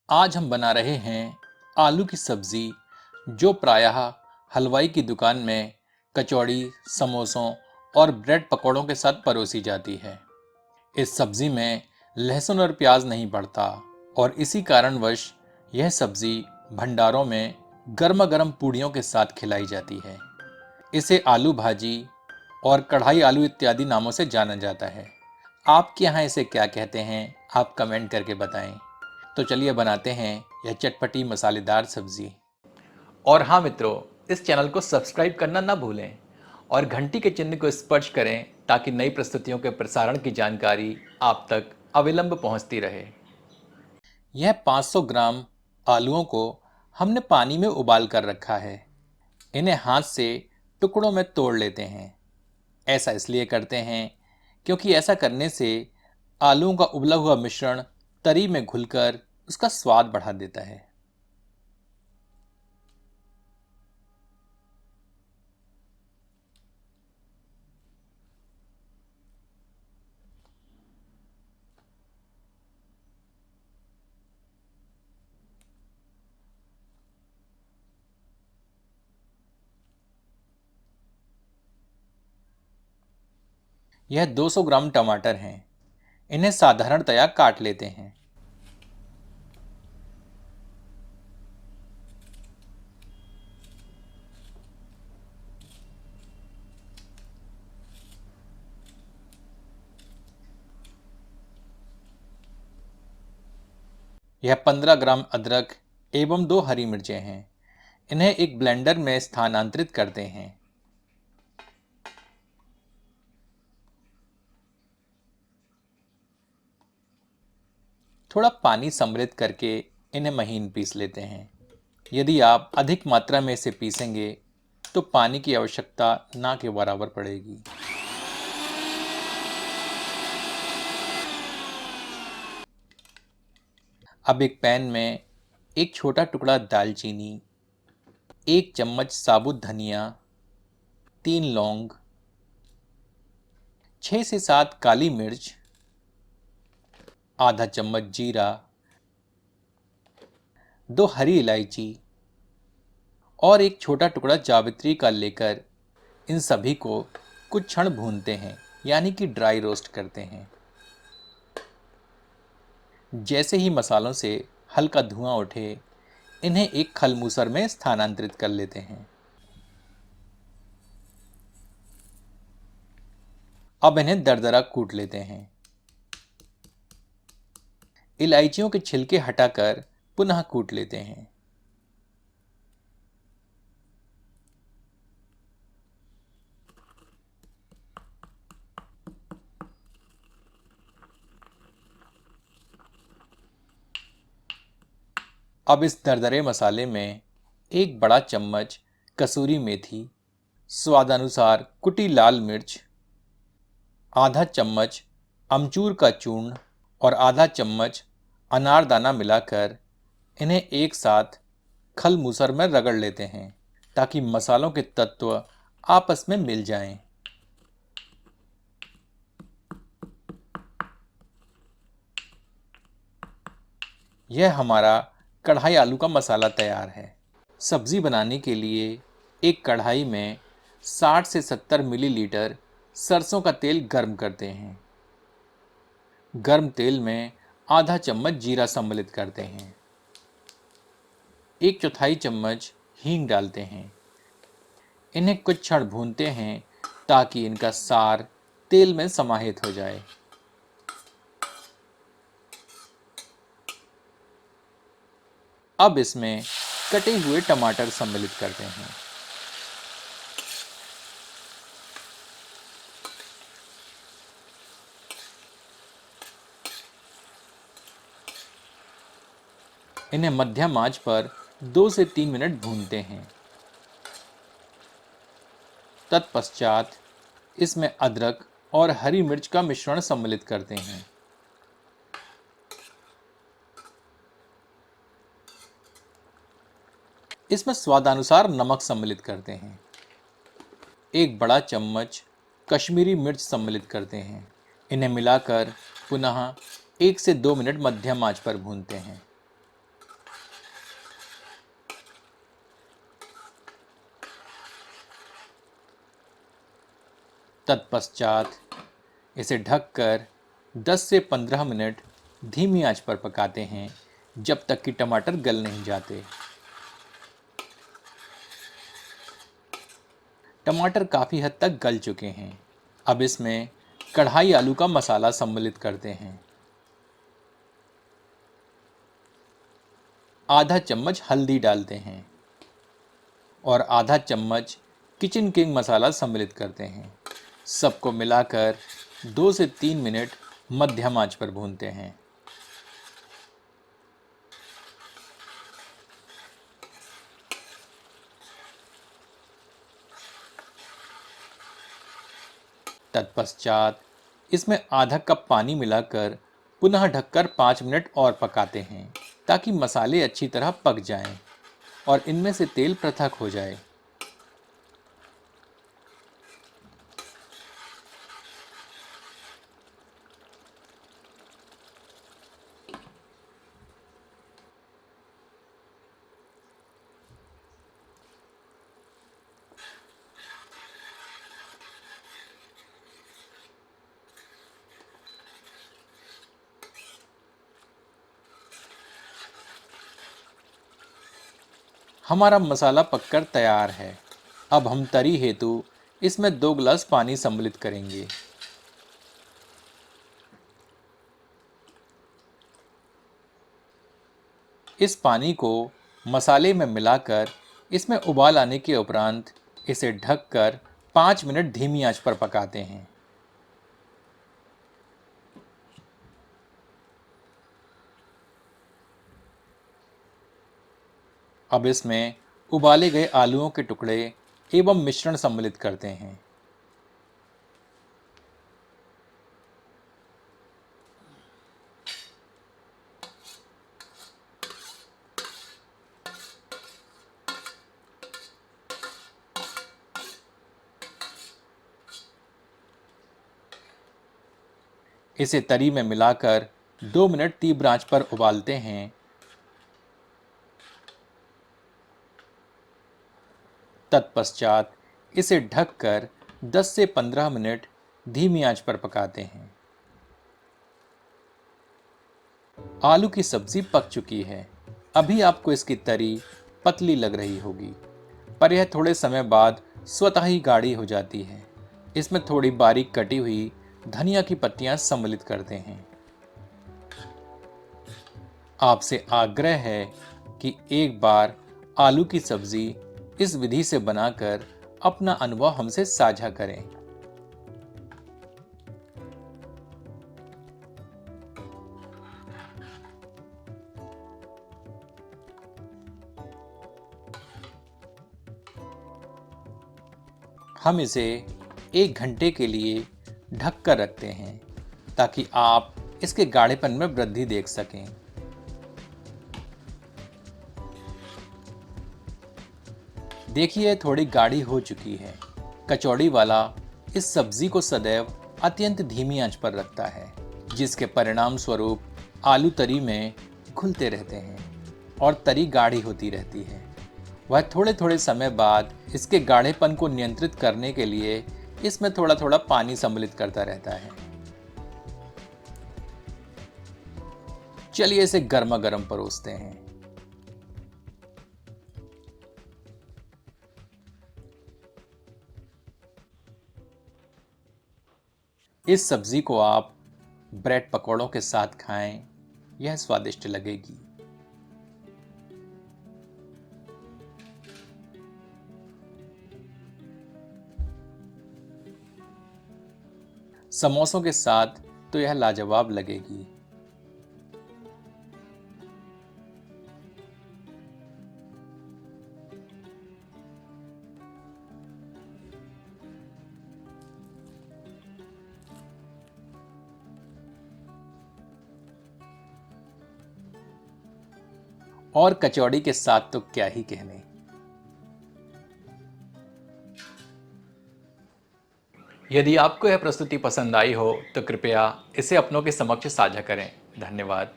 आज हम बना रहे हैं आलू की सब्जी, जो प्रायः हलवाई की दुकान में कचौड़ी, समोसों और ब्रेड पकौड़ों के साथ परोसी जाती है। इस सब्जी में लहसुन और प्याज नहीं पड़ता और इसी कारणवश यह सब्जी भंडारों में गर्मा गर्म पूड़ियों के साथ खिलाई जाती है। इसे आलू भाजी और कढ़ाई आलू इत्यादि नामों से जाना जाता है। आपके यहाँ इसे क्या कहते हैं, आप कमेंट करके बताएं। तो चलिए बनाते हैं यह चटपटी मसालेदार सब्जी। और हाँ मित्रों, इस चैनल को सब्सक्राइब करना ना भूलें और घंटी के चिन्ह को स्पर्श करें ताकि नई प्रस्तुतियों के प्रसारण की जानकारी आप तक अविलंब पहुंचती रहे। यह 500 ग्राम आलूओं को हमने पानी में उबाल कर रखा है। इन्हें हाथ से टुकड़ों में तोड़ लेते हैं। ऐसा इसलिए करते हैं क्योंकि ऐसा करने से आलूओं का उबला हुआ मिश्रण तरी में घुलकर उसका स्वाद बढ़ा देता है। यह 200 ग्राम टमाटर हैं। इन्हें साधारणतया काट लेते हैं। यह 15 ग्राम अदरक एवं 2 हरी मिर्चें हैं। इन्हें एक ब्लेंडर में स्थानांतरित करते हैं। थोड़ा पानी सम्मिलित करके इन्हें महीन पीस लेते हैं। यदि आप अधिक मात्रा में इसे पीसेंगे तो पानी की आवश्यकता ना के बराबर पड़ेगी। अब एक पैन में एक छोटा टुकड़ा दालचीनी, 1 चम्मच साबुत धनिया, 3 लौंग, 6 से 7 काली मिर्च, आधा चम्मच जीरा, 2 हरी इलायची और एक छोटा टुकड़ा जावित्री का लेकर इन सभी को कुछ क्षण भूनते हैं, यानी कि ड्राई रोस्ट करते हैं। जैसे ही मसालों से हल्का धुआं उठे, इन्हें एक खलमूसर में स्थानांतरित कर लेते हैं। अब इन्हें दरदरा कूट लेते हैं। इलायचियों के छिलके हटाकर पुनः कूट लेते हैं। अब इस दरदरे मसाले में एक बड़ा चम्मच कसूरी मेथी, स्वादानुसार कुटी लाल मिर्च, आधा चम्मच अमचूर का चूर्ण और आधा चम्मच अनारदाना मिलाकर इन्हें एक साथ खलमूसर में रगड़ लेते हैं ताकि मसालों के तत्व आपस में मिल जाएं। यह हमारा कढ़ाई आलू का मसाला तैयार है। सब्जी बनाने के लिए एक कढ़ाई में 60 से 70 मिलीलीटर सरसों का तेल गर्म करते हैं। गर्म तेल में आधा चम्मच जीरा सम्मिलित करते हैं। 1/4 चम्मच हींग डालते हैं। इन्हें कुछ क्षण भूनते हैं ताकि इनका सार तेल में समाहित हो जाए। अब इसमें कटे हुए टमाटर सम्मिलित करते हैं। इन्हें मध्यम आंच पर 2 से 3 मिनट भूनते हैं। तत्पश्चात इसमें अदरक और हरी मिर्च का मिश्रण सम्मिलित करते हैं। इसमें स्वादानुसार नमक सम्मिलित करते हैं। एक बड़ा चम्मच कश्मीरी मिर्च सम्मिलित करते हैं। इन्हें मिलाकर पुनः 1 से 2 मिनट मध्यम आंच पर भूनते हैं। तत्पश्चात इसे ढककर 10 से 15 मिनट धीमी आंच पर पकाते हैं जब तक कि टमाटर गल नहीं जाते। टमाटर काफ़ी हद तक गल चुके हैं। अब इसमें कढ़ाई आलू का मसाला सम्मिलित करते हैं। आधा चम्मच हल्दी डालते हैं और आधा चम्मच किचन किंग मसाला सम्मिलित करते हैं। सबको मिलाकर 2 से 3 मिनट मध्यम आंच पर भूनते हैं। तत्पश्चात इसमें आधा कप पानी मिलाकर पुनः ढककर 5 मिनट और पकाते हैं ताकि मसाले अच्छी तरह पक जाएं और इनमें से तेल पृथक हो जाए। हमारा मसाला पककर तैयार है। अब हम तरी हेतु इसमें 2 गिलास पानी सम्मिलित करेंगे। इस पानी को मसाले में मिलाकर इसमें उबाल आने के उपरांत इसे ढककर 5 मिनट धीमी आंच पर पकाते हैं। अब इसमें उबाले गए आलूओं के टुकड़े एवं मिश्रण सम्मिलित करते हैं। इसे तरी में मिलाकर 2 मिनट तीव्र आंच पर उबालते हैं। तत्पश्चात इसे ढककर 10 से 15 मिनट धीमी आंच पर पकाते हैं। आलू की सब्जी पक चुकी है। अभी आपको इसकी तरी पतली लग रही होगी, पर यह थोड़े समय बाद स्वतः ही गाढ़ी हो जाती है। इसमें थोड़ी बारीक कटी हुई धनिया की पत्तियां सम्मिलित करते हैं। आपसे आग्रह है कि एक बार आलू की सब्जी इस विधि से बनाकर अपना अनुभव हमसे साझा करें। हम इसे 1 घंटे के लिए ढक कर रखते हैं ताकि आप इसके गाढ़ेपन में वृद्धि देख सकें। देखिए थोड़ी गाढ़ी हो चुकी है। कचौड़ी वाला इस सब्जी को सदैव अत्यंत धीमी आंच पर रखता है, जिसके परिणाम स्वरूप आलू तरी में घुलते रहते हैं और तरी गाढ़ी होती रहती है। वह थोड़े थोड़े समय बाद इसके गाढ़ेपन को नियंत्रित करने के लिए इसमें थोड़ा थोड़ा पानी सम्मिलित करता रहता है। चलिए इसे गर्मा गर्म परोसते हैं। इस सब्जी को आप ब्रेड पकौड़ों के साथ खाएं, यह स्वादिष्ट लगेगी। समोसों के साथ तो यह लाजवाब लगेगी। और कचौड़ी के साथ तो क्या ही कहने। यदि आपको यह प्रस्तुति पसंद आई हो तो कृपया इसे अपनों के समक्ष साझा करें। धन्यवाद।